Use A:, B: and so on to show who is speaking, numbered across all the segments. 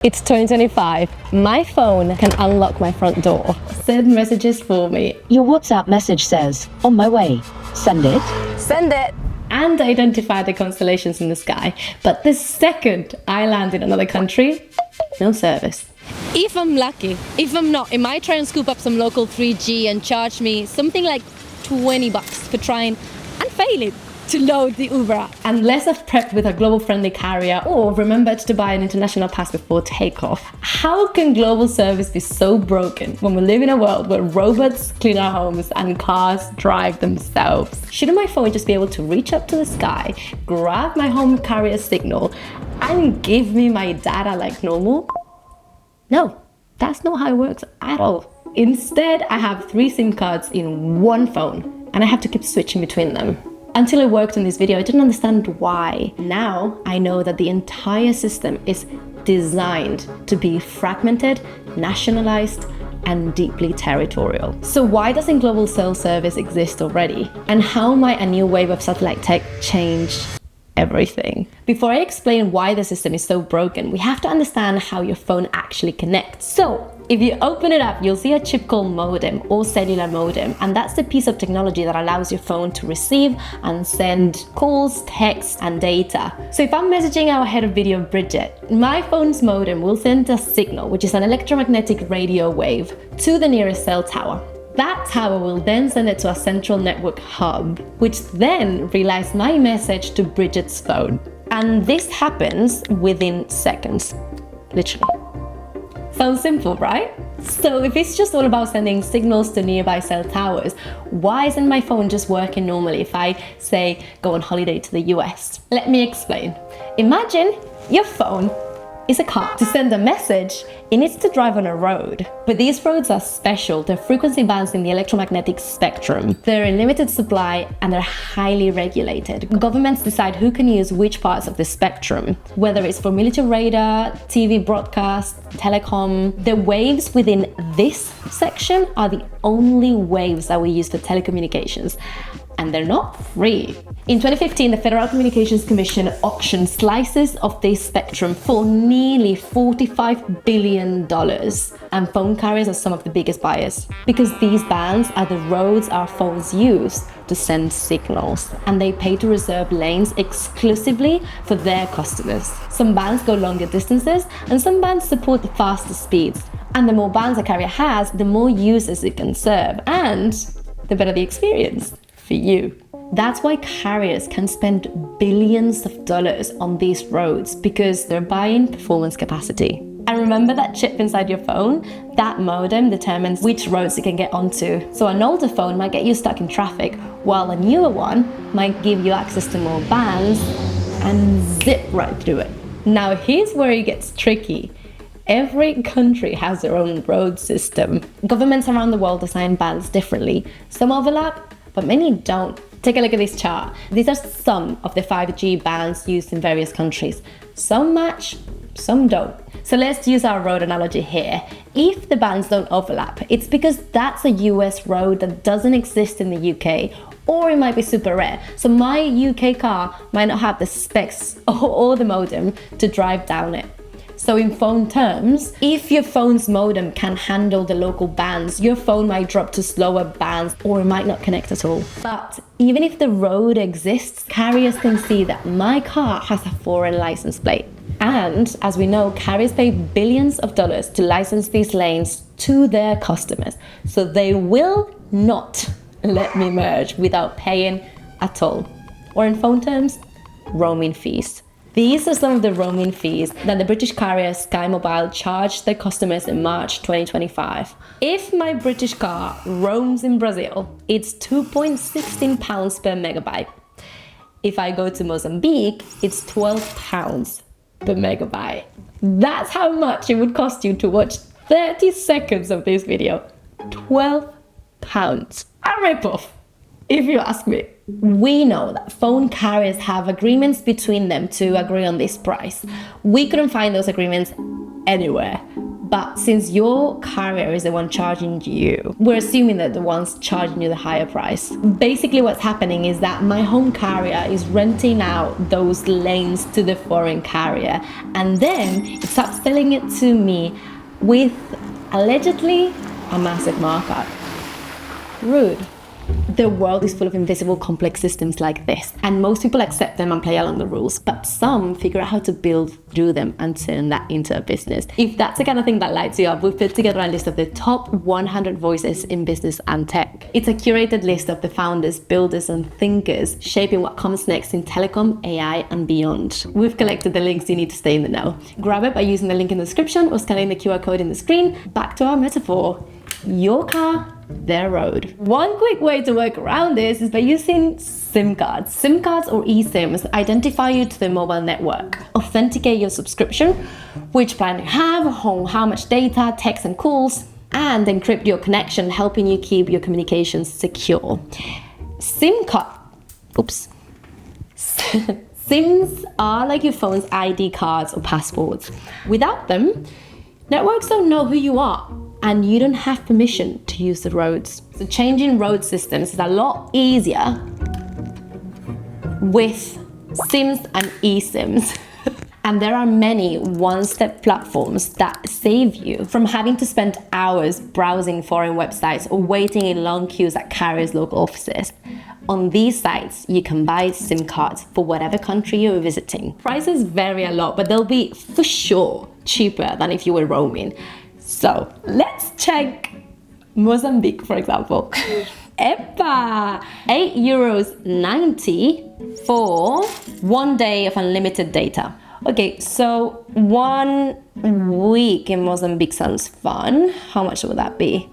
A: It's 2025. My phone can unlock my front door, send messages for me.
B: Your WhatsApp message says, "On my way. Send it."
A: Send it! And identify the constellations in the sky. But the second I land in another country, no service. If I'm lucky, if I'm not, it might try and scoop up some local 3G and charge me something like $20 for trying and failing to load the Uber app. Unless I've prepped with a global friendly carrier or remembered to buy an international pass before takeoff. How can global service be so broken when we live in a world where robots clean our homes and cars drive themselves? Shouldn't my phone just be able to reach up to the sky, grab my home carrier signal, and give me my data like normal? No, that's not how it works at all. Instead, I have 3 SIM cards in one phone and I have to keep switching between them. Until I worked on this video, I didn't understand why. Now I know that the entire system is designed to be fragmented, nationalized, and deeply territorial. So why doesn't global cell service exist already? And how might a new wave of satellite tech change everything? Before I explain why the system is so broken, we have to understand how your phone actually connects. So if you open it up, you'll see a chip called modem or cellular modem, and that's the piece of technology that allows your phone to receive and send calls, texts, and data. So if I'm messaging our head of video, Bridget, my phone's modem will send a signal, which is an electromagnetic radio wave, to the nearest cell tower. That tower will then send it to a central network hub, which then relays my message to Bridget's phone. And this happens within seconds, literally. Sounds simple, right? So if it's just all about sending signals to nearby cell towers, why isn't my phone just working normally if I, say, go on holiday to the US? Let me explain. Imagine your phone is a car. To send a message, it needs to drive on a road. But these roads are special. They're frequency bands in the electromagnetic spectrum. They're in limited supply and they're highly regulated. Governments decide who can use which parts of the spectrum, whether it's for military radar, TV broadcast, telecom. The waves within this section are the only waves that we use for telecommunications, and they're not free. In 2015, the Federal Communications Commission auctioned slices of this spectrum for nearly $45 billion. And phone carriers are some of the biggest buyers, because these bands are the roads our phones use to send signals, and they pay to reserve lanes exclusively for their customers. Some bands go longer distances, and some bands support the faster speeds. And the more bands a carrier has, the more users it can serve, and the better the experience for you. That's why carriers can spend billions of dollars on these roads, because they're buying performance capacity. And remember that chip inside your phone? That modem determines which roads you can get onto. So an older phone might get you stuck in traffic, while a newer one might give you access to more bands and zip right through it. Now here's where it gets tricky. Every country has their own road system. Governments around the world assign bands differently. Some overlap, but many don't. Take a look at this chart. These are some of the 5G bands used in various countries. Some match, some don't. So let's use our road analogy here. If the bands don't overlap, it's because that's a US road that doesn't exist in the UK, or it might be super rare. So my UK car might not have the specs or the modem to drive down it. So in phone terms, if your phone's modem can handle the local bands, your phone might drop to slower bands, or it might not connect at all. But even if the road exists, carriers can see that my car has a foreign license plate. And as we know, carriers pay billions of dollars to license these lanes to their customers. So they will not let me merge without paying at all. Or in phone terms, roaming fees. These are some of the roaming fees that the British carrier Sky Mobile charged their customers in March 2025. If my British car roams in Brazil, it's £2.16 per megabyte. If I go to Mozambique, it's £12 per megabyte. That's how much it would cost you to watch 30 seconds of this video. £12. A ripoff, if you ask me. We know that phone carriers have agreements between them to agree on this price. We couldn't find those agreements anywhere, But since your carrier is the one charging you, we're assuming that the one's charging you the higher price. Basically what's happening is that my home carrier is renting out those lanes to the foreign carrier, and then it's upselling it to me with allegedly a massive markup. Rude. The world is full of invisible complex systems like this, and most people accept them and play along the rules, but some figure out how to build through them and turn that into a business. If that's the kind of thing that lights you up, we've put together a list of the top 100 voices in business and tech. It's a curated list of the founders, builders and thinkers shaping what comes next in telecom, AI and beyond. We've collected the links you need to stay in the know. Grab it by using the link in the description or scanning the QR code in the screen. Back to our metaphor. Your car, their road. One quick way to work around this is by using SIM cards. SIM cards or eSIMs identify you to the mobile network, authenticate your subscription, which plan you have, how much data, text and calls, and encrypt your connection, helping you keep your communications secure. SIMs are like your phone's ID cards or passports. Without them, networks don't know who you are, and you don't have permission to use the roads. So changing road systems is a lot easier with SIMs and eSIMs. And there are many one-step platforms that save you from having to spend hours browsing foreign websites or waiting in long queues at carriers' local offices. On these sites, you can buy SIM cards for whatever country you're visiting. Prices vary a lot, but they'll be for sure cheaper than if you were roaming. So let's check Mozambique, for example. Epa! €8.90 for 1 day of unlimited data. Okay, so 1 week in Mozambique sounds fun. How much would that be?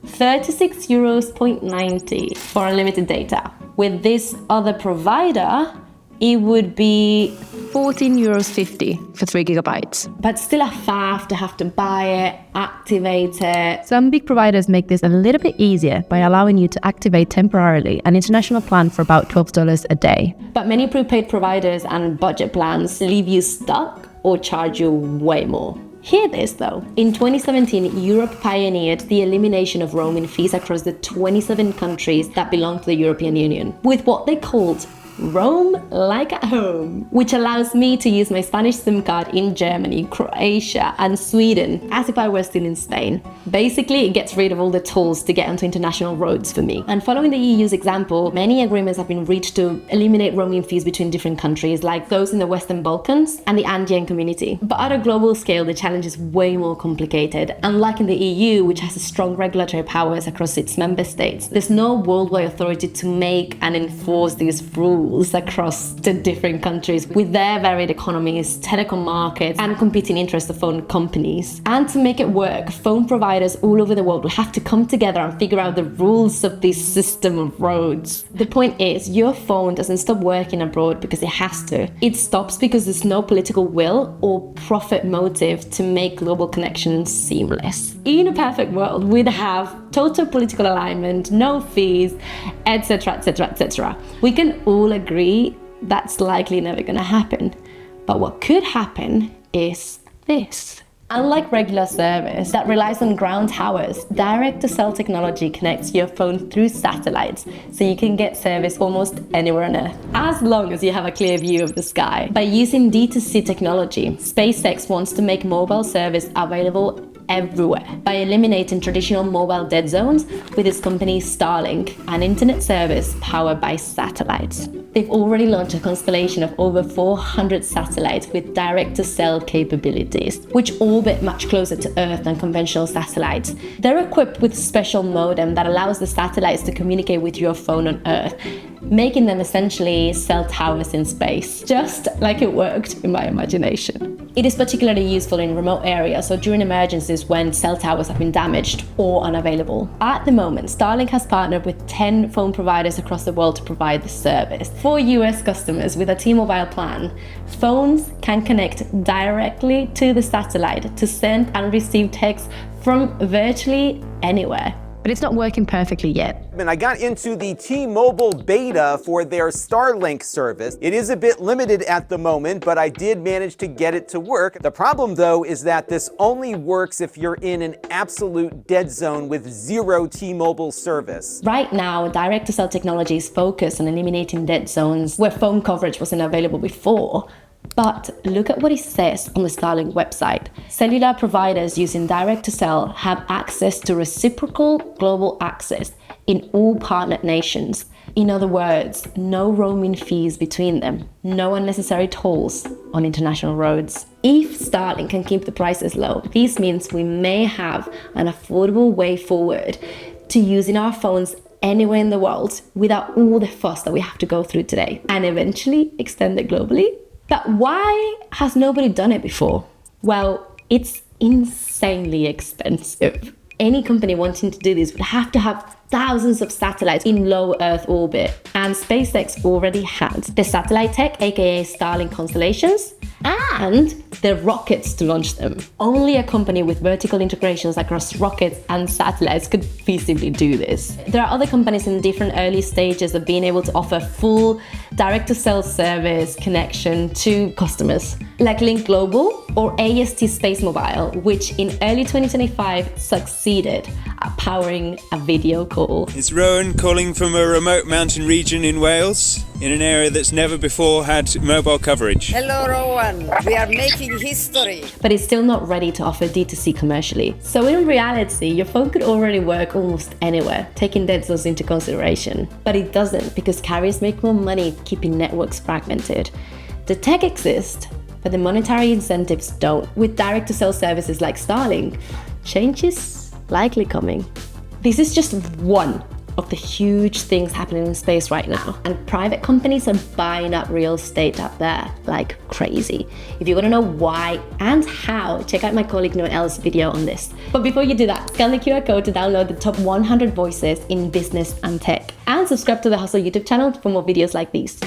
A: €36.90 for unlimited data. With this other provider, it would be €14.50 for 3 gigabytes. But still a faff to have to buy it, activate it.
C: Some big providers make this a little bit easier by allowing you to activate temporarily an international plan for about $12 a day.
A: But many prepaid providers and budget plans leave you stuck or charge you way more. Hear this though. In 2017, Europe pioneered the elimination of roaming fees across the 27 countries that belong to the European Union with what they called Roam Like at Home, which allows me to use my Spanish SIM card in Germany, Croatia and Sweden as if I were still in Spain. Basically, it gets rid of all the tolls to get onto international roads for me. And following the EU's example, many agreements have been reached to eliminate roaming fees between different countries, like those in the Western Balkans and the Andean community. But at a global scale, the challenge is way more complicated. Unlike in the EU, which has strong regulatory powers across its member states, there's no worldwide authority to make and enforce these rules across the different countries with their varied economies, telecom markets, and competing interests of phone companies. And to make it work, phone providers all over the world will have to come together and figure out the rules of this system of roads. The point is, your phone doesn't stop working abroad because it has to. It stops because there's no political will or profit motive to make global connections seamless. In a perfect world, we'd have total political alignment, no fees, etc., etc., etc. We can all agree that's likely never going to happen. But what could happen is this. Unlike regular service that relies on ground towers, direct-to-cell technology connects your phone through satellites, so you can get service almost anywhere on Earth, as long as you have a clear view of the sky. By using D2C technology, SpaceX wants to make mobile service available everywhere by eliminating traditional mobile dead zones with its company Starlink, an internet service powered by satellites. They've already launched a constellation of over 400 satellites with direct-to-cell capabilities, which orbit much closer to Earth than conventional satellites. They're equipped with a special modem that allows the satellites to communicate with your phone on Earth, making them essentially cell towers in space, just like it worked in my imagination. It is particularly useful in remote areas or during emergencies when cell towers have been damaged or unavailable. At the moment, Starlink has partnered with 10 phone providers across the world to provide the service. For US customers with a T-Mobile plan, phones can connect directly to the satellite to send and receive text from virtually anywhere.
C: But but it's not working perfectly yet.
D: And I got into the T-Mobile beta for their Starlink service. It is a bit limited at the moment, but I did manage to get it to work. The problem, though, is that this only works if you're in an absolute dead zone with zero T-Mobile service.
A: Right now, direct-to-cell technology is focused on eliminating dead zones where phone coverage wasn't available before. But look at what it says on the Starlink website. Cellular providers using direct-to-cell have access to reciprocal global access in all partner nations. In other words, no roaming fees between them, no unnecessary tolls on international roads. If Starlink can keep the prices low, this means we may have an affordable way forward to using our phones anywhere in the world without all the fuss that we have to go through today, and eventually extend it globally. But why has nobody done it before? Well, it's insanely expensive. Any company wanting to do this would have to have thousands of satellites in low Earth orbit. And SpaceX already had the satellite tech, aka Starlink constellations, and the rockets to launch them. Only a company with vertical integrations across rockets and satellites could feasibly do this. There are other companies in different early stages of being able to offer full direct-to-cell service connection to customers, like Link Global or AST Space Mobile, which in early 2025 succeeded at powering a video call.
E: It's Rowan calling from a remote mountain region in Wales, in an area that's never before had mobile coverage.
F: Hello, Rowan. We are making history.
A: But it's still not ready to offer D2C commercially. So in reality, your phone could already work almost anywhere, taking dead zones into consideration. But it doesn't, because carriers make more money keeping networks fragmented. The tech exists, but the monetary incentives don't. With direct-to-cell services like Starlink, change is likely coming. This is just one of the huge things happening in space right now, and private companies are buying up real estate up there like crazy. If you want to know why and how, check out my colleague Noel's video on this. But before you do that, scan the QR code to download the top 100 voices in business and tech, and subscribe to the Hustle YouTube channel for more videos like these.